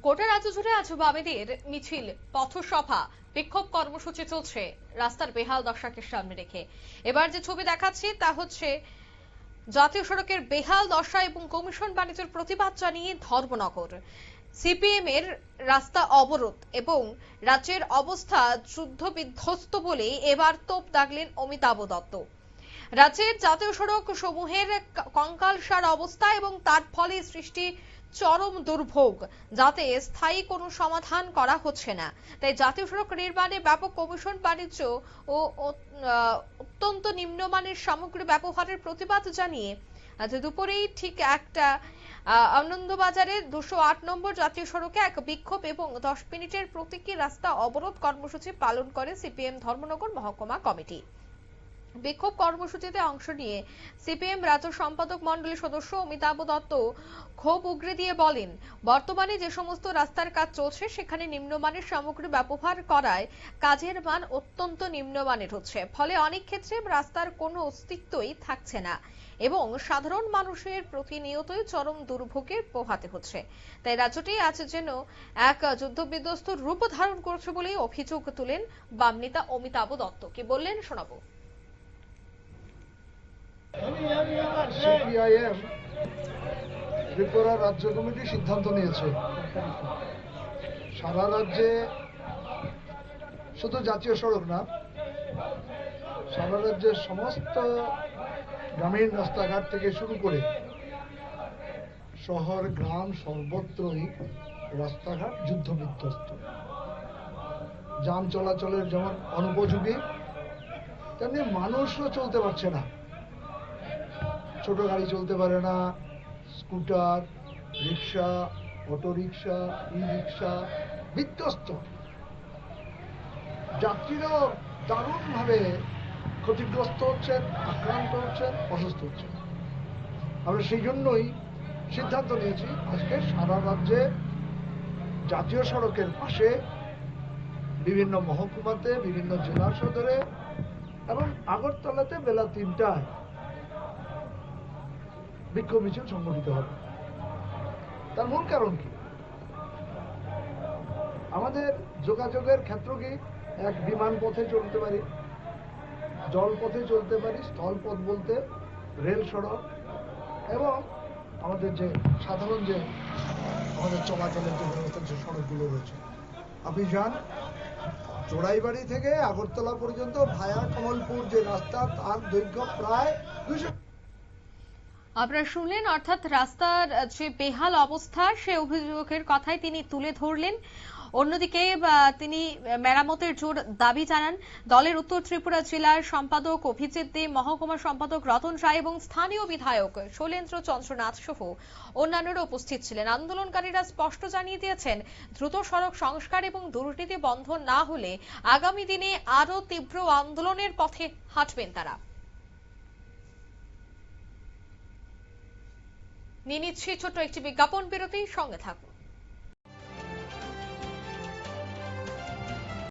গোটা রাজ্য জুড়ে আজ বামেদের মিছিল, পথসভা, বিক্ষোভ কর্মসূচি চলছে রাস্তার বেহাল দশাকে সামনে রেখে। এবার যে ছবি দেখাচ্ছি তা হচ্ছে জাতীয় সড়কের বেহাল দশা এবং কমিশন বাণিজ্যের প্রতিবাদ জানিয়ে ধর্মনগর। সিপিএম এর রাস্তা অবরোধ এবং রাজ্যের অবস্থা যুদ্ধ বিধ্বস্ত বলে এবার তোপ দাগলেন অমিতাভ দত্ত। রাজ্যের জাতীয় সড়ক সমূহের কঙ্কালসার অবস্থা এবং তার ফলে সৃষ্টি চরম দুর্ভোগ, যাতে স্থায়ী কোনো সমাধান করা হচ্ছে না। তাই জাতীয় সড়ক নির্মাণে ব্যাপক কমিশন বাণিজ্য ও অত্যন্ত নিম্নমানের সামগ্রী ব্যবহারের প্রতিবাদ জানিয়ে আজ দুপুরেই ঠিক একটা আনন্দবাজারে 208 নম্বর জাতীয় সড়কে এক বিক্ষোভ এবং 10 মিনিটের প্রতীকী রাস্তা অবরোধ কর্মসূচি পালন করে সিপিএম ধর্মনগর মহকুমা কমিটি। বিক্ষোভ কর্মসূচিতে অংশ নিয়ে সিপিএম রাজ্য সম্পাদক মণ্ডলীর সদস্য অমিতাভ দত্ত ক্ষোভ উগরে দিয়ে বলেন, বর্তমানে যে সমস্ত রাস্তার কাজ চলছে সেখানে নিম্নমানের সামগ্রী ব্যবহার করায় কাজের মান অত্যন্ত নিম্নমানের হচ্ছে। ফলে অনেক ক্ষেত্রে রাস্তার কোনো অস্তিত্বই থাকছে না এবং সাধারণ মানুষের প্রতিনিয়তই চরম দুর্ভোগে পোহাতে হচ্ছে। তাই রাজ্যটি আজ যেন এক যুদ্ধবিধ্বস্ত রূপ ধারণ করছে বলেই অভিযোগ তুলেন বাম নেতা অমিতাভ দত্ত। কি বললেন শোনাবো। সিপিআইএম ত্রিপুরা রাজ্য কমিটি সিদ্ধান্ত নিয়েছে সারা রাজ্যে, শুধু জাতীয় সড়ক না, সারা রাজ্যের সমস্ত গ্রামীণ রাস্তাঘাট থেকে শুরু করে শহর গ্রাম সর্বত্রই রাস্তাঘাট যুদ্ধ বিধ্বস্ত। যান চলাচলের যেমন অনুপযোগী, তেমনি মানুষও চলতে পারছে না। ছোট গাড়ি চলতে পারে না, স্কুটার, রিক্সা, অটো রিক্সা, ই রিক্সা বিধ্বস্ত। যাত্রীরাও দারুণভাবে ক্ষতিগ্রস্ত হচ্ছেন, আক্রান্ত হচ্ছেন, অসুস্থ হচ্ছেন। আমরা সেই জন্যই সিদ্ধান্ত নিয়েছি আজকে সারা রাজ্যে জাতীয় সড়কের পাশে বিভিন্ন মহকুমাতে, বিভিন্ন জেলা সদরে এবং আগরতলাতে বেলা 3টায় বিক্ষোভ মিছিল সংগঠিত হবে। তার মূল কারণ কি? আমাদের যোগাযোগের ক্ষেত্র কি? এক, বিমান পথে চলতে পারি, জলপথে চলতে পারি, স্থলপথ বলতে রেল সড়ক, এবং আমাদের যে সাধারণ যে আমাদের চলাচলের যে ব্যবস্থার যে সড়কগুলো রয়েছে। আপনি যান চোরাইবাড়ি থেকে আগরতলা পর্যন্ত ভায়া কমলপুর যে রাস্তা, তার দৈর্ঘ্য প্রায় 200। আপনারা শুনলেন, অর্থাৎ রাস্তার যে বেহাল অবস্থা সে অভিযোগের কথাই তিনি তুলে ধরলেন। অন্যদিকে তিনি মেরামতের জোর দাবি জানান। দলের উত্তর ত্রিপুরা জেলার সম্পাদক অভিজিৎ দে, মহকুমা সম্পাদক রতন রায় এবং স্থানীয় বিধায়ক শৈলেন্দ্র চন্দ্রনাথ সহ অন্যান্যরা উপস্থিত ছিলেন। আন্দোলনকারীরা স্পষ্ট জানিয়ে দিয়েছেন, দ্রুত সড়ক সংস্কার এবং দুর্নীতি বন্ধ না হলে আগামী দিনে আরো তীব্র আন্দোলনের পথে হাঁটবেন তারা। নিয়ে নিচ্ছি ছোট্ট একটি বিজ্ঞাপন বিরতি, সঙ্গে থাকুন।